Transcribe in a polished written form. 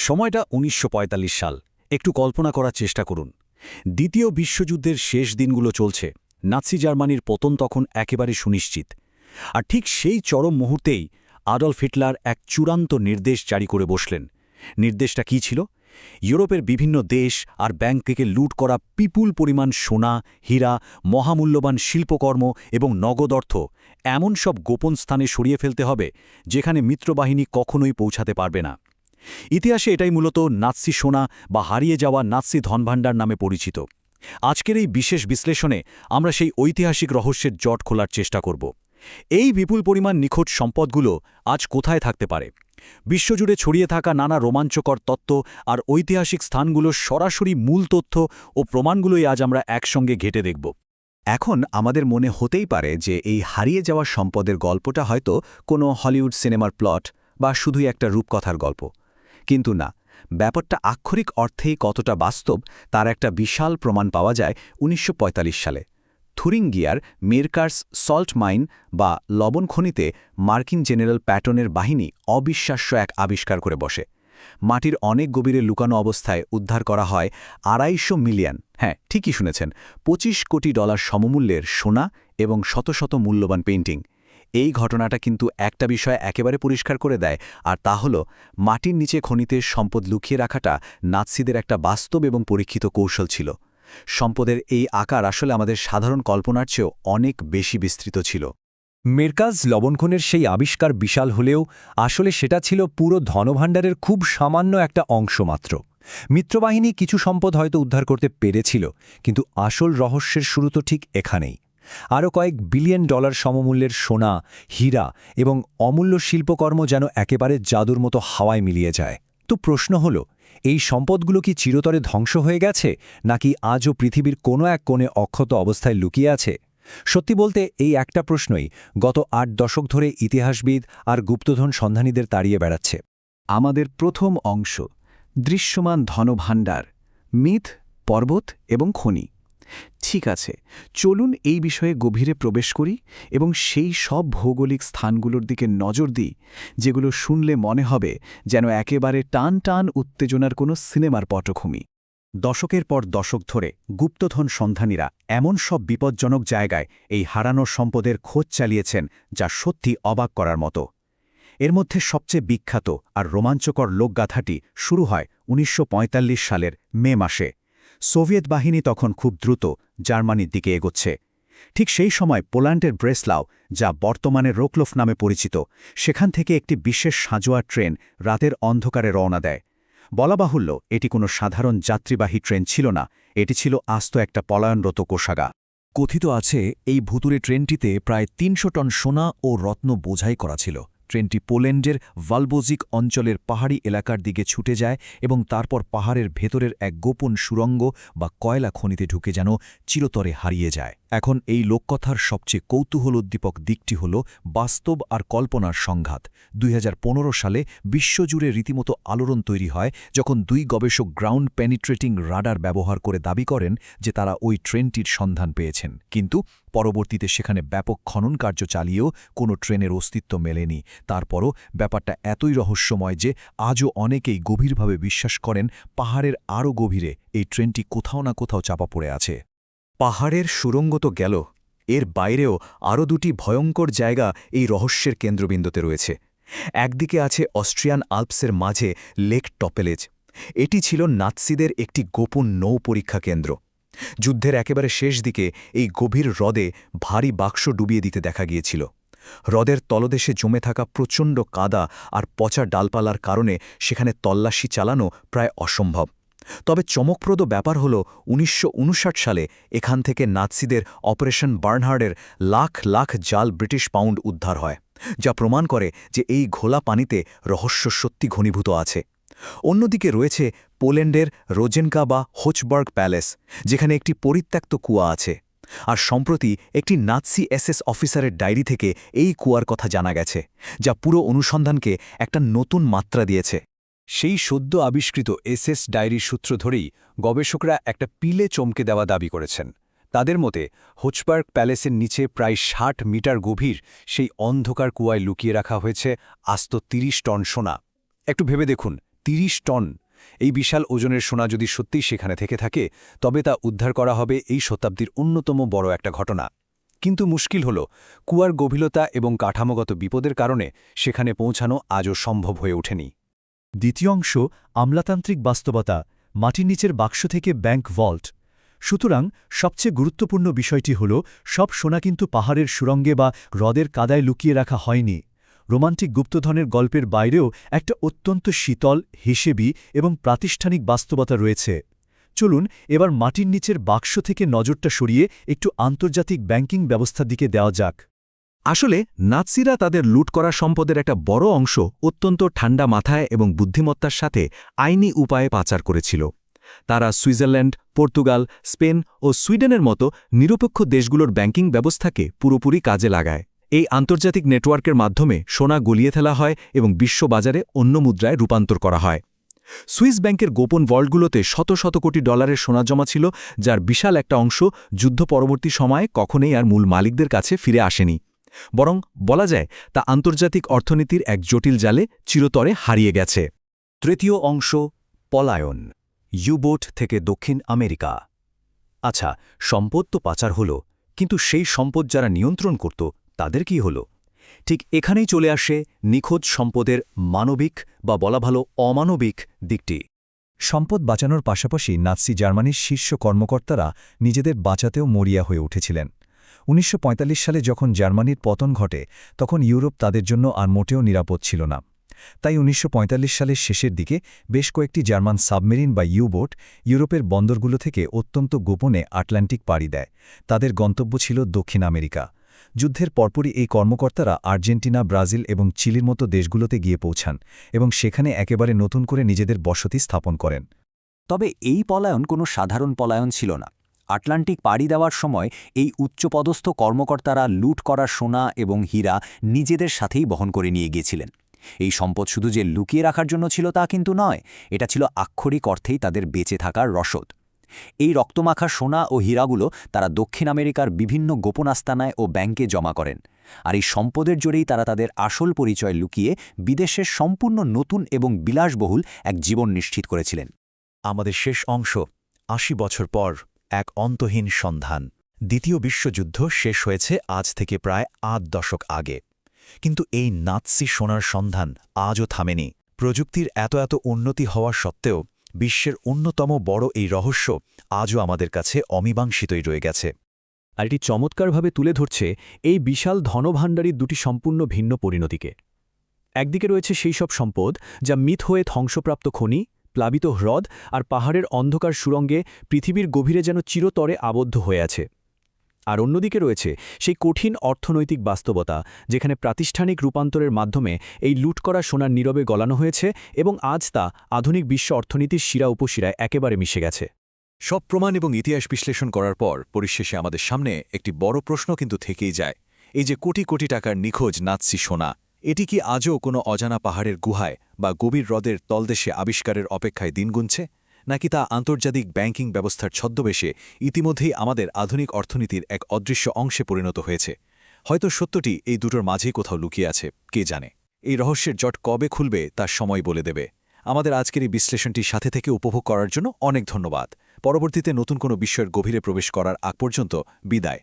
সময়টা ১৯৪৫ সাল। একটু কল্পনা করার চেষ্টা করুন। দ্বিতীয় বিশ্বযুদ্ধের শেষ দিনগুলো চলছে। নাৎসি জার্মানির পতন তখন একেবারে সুনিশ্চিত। আর ঠিক সেই চরম মুহূর্তেই আডলফ হিটলার এক চূড়ান্ত নির্দেশ জারি করে বসলেন। নির্দেশটা কী ছিল? ইউরোপের বিভিন্ন দেশ আর ব্যাংক থেকে লুট করা বিপুল পরিমাণ সোনা, হীরা, মহামূল্যবান শিল্পকর্ম এবং নগদ অর্থ এমন সব গোপন স্থানে সরিয়ে ফেলতে হবে যেখানে মিত্রবাহিনী কখনোই পৌঁছাতে পারবে না। ইতিহাসে এটাই মূলত নাৎসি সোনা বা হারিয়ে যাওয়া নাৎসি ধনভাণ্ডার নামে পরিচিত। আজকের এই বিশেষ বিশ্লেষণে আমরা সেই ঐতিহাসিক রহস্যের জট খোলার চেষ্টা করব। এই বিপুল পরিমাণ নিখোঁজ সম্পদগুলো আজ কোথায় থাকতে পারে? বিশ্বজুড়ে ছড়িয়ে থাকা নানা রোমাঞ্চকর তত্ত্ব আর ঐতিহাসিক স্থানগুলোর সরাসরি মূল তথ্য ও প্রমাণগুলোই আজ আমরা একসঙ্গে ঘেঁটে দেখব। এখন আমাদের মনে হতেই পারে যে এই হারিয়ে যাওয়া সম্পদের গল্পটা হয়তো কোনো হলিউড সিনেমার প্লট বা শুধুই একটা রূপকথার গল্প। কিন্তু না, ব্যাপারটা আক্ষরিক অর্থেই কতটা বাস্তব তার একটা বিশাল প্রমাণ পাওয়া যায় ১৯৪৫ সালে। থুরিঙ্গিয়ার মেরকার্স সল্ট মাইন বা লবণ খনিতে মার্কিন জেনারেল প্যাটনের বাহিনী অবিশ্বাস্য এক আবিষ্কার করে বসে। মাটির অনেক গভীরে লুকানো অবস্থায় উদ্ধার করা হয় ২৫০ মিলিয়ন, হ্যাঁ ঠিকই শুনেছেন, $২৫ কোটি সমমূল্যের সোনা এবং শত শত মূল্যবান পেইন্টিং। এই ঘটনাটা কিন্তু একটা বিষয় একেবারে পরিষ্কার করে দেয়, আর তা হল মাটির নিচে খনিতে সম্পদ লুকিয়ে রাখাটা নাৎসিদের একটা বাস্তব এবং পরীক্ষিত কৌশল ছিল। সম্পদের এই আকার আসলে আমাদের সাধারণ কল্পনার চেয়েও অনেক বেশি বিস্তৃত ছিল। মেরকাজ লবণখনের সেই আবিষ্কার বিশাল হলেও আসলে সেটা ছিল পুরো ধনভাণ্ডারের খুব সামান্য একটা অংশ মাত্র। মিত্রবাহিনী কিছু সম্পদ হয়তো উদ্ধার করতে পেরেছিল, কিন্তু আসল রহস্যের শুরু তো ঠিক এখানেই। আরও কয়েক বিলিয়ন ডলার সমমূল্যের সোনা, হীরা এবং অমূল্য শিল্পকর্ম যেন একেবারে জাদুর মতো হাওয়ায় মিলিয়ে যায়। তো প্রশ্ন হল, এই সম্পদগুলো কি চিরতরে ধ্বংস হয়ে গেছে, নাকি আজও পৃথিবীর কোনো এক কোণে অক্ষত অবস্থায় লুকিয়ে আছে? সত্যি বলতে এই একটা প্রশ্নই গত ৮ দশক ধরে ইতিহাসবিদ আর গুপ্তধন সন্ধানীদের তাড়িয়ে বেড়াচ্ছে। আমাদের প্রথম অংশ, দৃশ্যমান ধনভাণ্ডার, মিথ, পর্বত এবং খনি। ঠিক আছে, চলুন এই বিষয়ে গভীরে প্রবেশ করি এবং সেই সব ভৌগোলিক স্থানগুলোর দিকে নজর দিই যেগুলো শুনলে মনে হবে যেন একেবারে টান টান উত্তেজনার কোনো সিনেমার পটভূমি। দশকের পর দশক ধরে গুপ্তধন সন্ধানীরা এমন সব বিপজ্জনক জায়গায় এই হারানো সম্পদের খোঁজ চালিয়েছেন যা সত্যি অবাক করার মতো। এর মধ্যে সবচেয়ে বিখ্যাত আর রোমাঞ্চকর লোকগাথাটি শুরু হয় ১৯৪৫ সালের মে মাসে। সোভিয়েত বাহিনী তখন খুব দ্রুত জার্মানির দিকে এগোচ্ছে। ঠিক সেই সময় পোল্যান্ডের ব্রেসলাও, যা বর্তমানে রোকলোফ নামে পরিচিত, সেখান থেকে একটি বিশেষ সাঁজোয়া ট্রেন রাতের অন্ধকারে রওনা দেয়। বলা বাহুল্য, এটি কোনো সাধারণ যাত্রীবাহী ট্রেন ছিল না, এটি ছিল আস্ত একটা পলায়নরত কোষাগা। কথিত আছে এই ভুতুরে ট্রেনটিতে প্রায় ৩০০ টন সোনা ও রত্ন বোঝাই করা ছিল। ট্রেনটি পোল্যান্ডের ভালবোজিক অঞ্চলের পাহাড়ি এলাকার দিকে ছুটে যায় এবং তারপর পাহাড়ের ভেতরের এক গোপন সুড়ঙ্গ বা কয়লা খনিতে ঢুকে যেন চিরতরে হারিয়ে যায়। এখন এই লোককথার সবচেয়ে কৌতূহলোদ্দীপক দিকটি হল বাস্তব আর কল্পনার সংঘাত। ২০১৫ সালে বিশ্বজুড়ে রীতিমতো আলোড়ন তৈরি হয় যখন দুই গবেষক গ্রাউন্ড পেনিট্রেটিং রাডার ব্যবহার করে দাবি করেন যে তারা ওই ট্রেনটির সন্ধান পেয়েছেন, কিন্তু পরবর্তীতে সেখানে ব্যাপক খনন কার্য চালিয়েও কোনো ট্রেনের অস্তিত্ব মেলেনি। তারপরও ব্যাপারটা এতই রহস্যময় যে আজও অনেকেই গভীরভাবে বিশ্বাস করেন পাহাড়ের আরও গভীরে এই ট্রেনটি কোথাও না কোথাও চাপা পড়ে আছে। পাহাড়ের সুড়ঙ্গ তো গেল, এর বাইরেও আরও দুটি ভয়ঙ্কর জায়গা এই রহস্যের কেন্দ্রবিন্দুতে রয়েছে। একদিকে আছে অস্ট্রিয়ান আল্পসের মাঝে লেক টপেলেজ। এটি ছিল নাৎসিদের একটি গোপন নৌ পরীক্ষা কেন্দ্র। যুদ্ধের একেবারে শেষ দিকে এই গভীর হ্রদে ভারী বাক্স ডুবিয়ে দিতে দেখা গিয়েছিল। হ্রদের তলদেশে জমে থাকা প্রচণ্ড কাদা আর পচা ডালপালার কারণে সেখানে তল্লাশি চালানো প্রায় অসম্ভব। তবে চমকপ্রদ ব্যাপার হল ১৯৫৯ সালে এখান থেকে নাৎসিদের অপারেশন বার্নহার্ডের লাখ লাখ জাল ব্রিটিশ পাউন্ড উদ্ধার হয়, যা প্রমাণ করে যে এই ঘোলা পানিতে রহস্য সত্যি ঘনীভূত আছে। অন্যদিকে রয়েছে পোল্যান্ডের রোজেনকা বা হোচবার্গ প্যালেস, যেখানে একটি পরিত্যক্ত কুয়া আছে। আর সম্প্রতি একটি নাৎসি এসএস অফিসারের ডায়েরি থেকে এই কুয়ার কথা জানা গেছে, যা পুরো অনুসন্ধানকে একটা নতুন মাত্রা দিয়েছে। সেই সদ্য আবিষ্কৃত এসএস ডায়েরির সূত্র ধরেই গবেষকরা একটা পিলে চমকে দেওয়া দাবি করেছেন। তাদের মতে হোচবার্গ প্যালেসের নিচে প্রায় ৬০ মিটার গভীর সেই অন্ধকার কুয়ায় লুকিয়ে রাখা হয়েছে আস্ত ৩০ টন সোনা। একটু ভেবে দেখুন, 30 টন। এই বিশাল ওজনের সোনা যদি সত্যিই সেখানে থেকে থাকে তবে তা উদ্ধার করা হবে এই শতাব্দীর অন্যতম বড় একটা ঘটনা। কিন্তু মুশকিল হল কুয়ার গভীরতা এবং কাঠামোগত বিপদের কারণে সেখানে পৌঁছানো আজও সম্ভব হয়ে ওঠেনি। দ্বিতীয় অংশ আমলাতান্ত্রিক বাস্তবতা, মাটির নিচের বাক্স থেকে ব্যাংক ভল্ট। সুতরাং সবচেয়ে গুরুত্বপূর্ণ বিষয়টি হল সব সোনা কিন্তু পাহাড়ের সুরঙ্গে বা হ্রদের কাদায় লুকিয়ে রাখা হয়নি। রোমান্টিক গুপ্তধনের গল্পের বাইরেও একটা অত্যন্ত শীতল, হিসেবি এবং প্রাতিষ্ঠানিক বাস্তবতা রয়েছে। চলুন এবার মাটির নিচের বাক্স থেকে নজরটা সরিয়ে একটু আন্তর্জাতিক ব্যাংকিং ব্যবস্থার দিকে দেওয়া যাক। আসলে নাৎসিরা তাদের লুট করা সম্পদের একটা বড় অংশ অত্যন্ত ঠান্ডা মাথায় এবং বুদ্ধিমত্তার সাথে আইনি উপায়ে পাচার করেছিল। তারা সুইজারল্যান্ড, পর্তুগাল, স্পেন ও সুইডেনের মতো নিরপেক্ষ দেশগুলোর ব্যাংকিং ব্যবস্থাকে পুরোপুরি কাজে লাগায়। এই আন্তর্জাতিক নেটওয়ার্কের মাধ্যমে সোনা গলিয়ে ফেলা হয় এবং বিশ্ববাজারে অন্য মুদ্রায় রূপান্তর করা হয়। সুইস ব্যাংকের গোপন ভল্টগুলোতে শত শত কোটি ডলারের সোনা জমা ছিল, যার বিশাল একটা অংশ যুদ্ধ পরবর্তী সময়ে কখনোই আর মূল মালিকদের কাছে ফিরে আসেনি। বরং বলা যায় তা আন্তর্জাতিক অর্থনীতির এক জটিল জালে চিরতরে হারিয়ে গেছে। তৃতীয় অংশ, পলায়ন, ইউবোট থেকে দক্ষিণ আমেরিকা। আচ্ছা, সম্পদ তো পাচার হল, কিন্তু সেই সম্পদ যারা নিয়ন্ত্রণ করত তাদের কি হল? ঠিক এখানেই চলে আসে নিখোঁজ সম্পদের মানবিক বা বলা ভালো অমানবিক দিকটি। সম্পদ বাঁচানোর পাশাপাশি নাৎসি জার্মানির শীর্ষ কর্মকর্তারা নিজেদের বাঁচাতেও মরিয়া হয়ে উঠেছিলেন। ১৯৪৫ সালে যখন জার্মানির পতন ঘটে তখন ইউরোপ তাদের জন্য আর মোটেও নিরাপদ ছিল না। তাই ১৯৪৫ সালের শেষের দিকে বেশ কয়েকটি জার্মান সাবমেরিন বা ইউবোট ইউরোপের বন্দরগুলো থেকে অত্যন্ত গোপনে আটলান্টিক পাড়ি দেয়। তাদের গন্তব্য ছিল দক্ষিণ আমেরিকা। যুদ্ধের পরপরই এই কর্মকর্তারা আর্জেন্টিনা, ব্রাজিল এবং চিলির মতো দেশগুলোতে গিয়ে পৌঁছান এবং সেখানে একেবারে নতুন করে নিজেদের বসতি স্থাপন করেন। তবে এই পলায়ন কোনো সাধারণ পলায়ন ছিল না। আটলান্টিক পাড়ি দেওয়ার সময় এই উচ্চপদস্থ কর্মকর্তারা লুট করা সোনা এবং হীরা নিজেদের সাথেই বহন করে নিয়ে গিয়েছিলেন। এই সম্পদ শুধু যে লুকিয়ে রাখার জন্য ছিল তা কিন্তু নয়, এটা ছিল আক্ষরিক অর্থেই তাদের বেঁচে থাকার রসদ। এই রক্তমাখা সোনা ও হীরাগুলো তারা দক্ষিণ আমেরিকার বিভিন্ন গোপন আস্তানায় ও ব্যাংকে জমা করেন। আর এই সম্পদের জোরেই তারা তাদের আসল পরিচয় লুকিয়ে বিদেশের সম্পূর্ণ নতুন এবং বিলাসবহুল এক জীবন নিশ্চিত করেছিলেন। আমাদের শেষ অংশ, ৮০ বছর পর এক অন্তহীন সন্ধান। দ্বিতীয় বিশ্বযুদ্ধ শেষ হয়েছে আজ থেকে প্রায় ৮ দশক আগে। কিন্তু এই নাৎসি সোনার সন্ধান আজও থামেনি। প্রযুক্তির এত উন্নতি হওয়া সত্ত্বেও বিশ্বের অন্যতম বড় এই রহস্য আজও আমাদের কাছে অমীমাংসিতই রয়ে গেছে। আর এটি চমৎকারভাবে তুলে ধরছে এই বিশাল ধনভাণ্ডারীর দুটি সম্পূর্ণ ভিন্ন পরিণতিকে। একদিকে রয়েছে সেই সব সম্পদ যা মিথ হয়ে ধ্বংসপ্রাপ্ত খনি, প্লাবিত হ্রদ আর পাহাড়ের অন্ধকার সুরঙ্গে পৃথিবীর গভীরে যেন চিরতরে আবদ্ধ হয়ে আছে। আর অন্যদিকে রয়েছে সেই কঠিন অর্থনৈতিক বাস্তবতা, যেখানে প্রাতিষ্ঠানিক রূপান্তরের মাধ্যমে এই লুট করা সোনার নীরবে গলানো হয়েছে এবং আজ তা আধুনিক বিশ্ব অর্থনীতির শিরা উপশিরায় একেবারে মিশে গেছে। সব প্রমাণ এবং ইতিহাস বিশ্লেষণ করার পর পরিশেষে আমাদের সামনে একটি বড় প্রশ্ন কিন্তু থেকেই যায়। এই যে কোটি কোটি টাকার নিখোঁজ নাৎসি সোনা, এটি কি আজও কোনো অজানা পাহাড়ের গুহায় বা গভীর হ্রদের তলদেশে আবিষ্কারের অপেক্ষায় দিন গুনছে, নাকি তা আন্তর্জাতিক ব্যাংকিং ব্যবস্থার ছদ্মবেশে ইতিমধ্যেই আমাদের আধুনিক অর্থনীতির এক অদৃশ্য অংশে পরিণত হয়েছে? হয়তো সত্যটি এই দুটোর মাঝেই কোথাও লুকিয়ে আছে, কে জানে। এই রহস্যের জট কবে খুলবে তার সময় বলে দেবে। আমাদের আজকের এই বিশ্লেষণটি সাথে থেকে উপভোগ করার জন্য অনেক ধন্যবাদ। পরবর্তীতে নতুন কোনো বিষয়ের গভীরে প্রবেশ করার আগ পর্যন্ত বিদায়।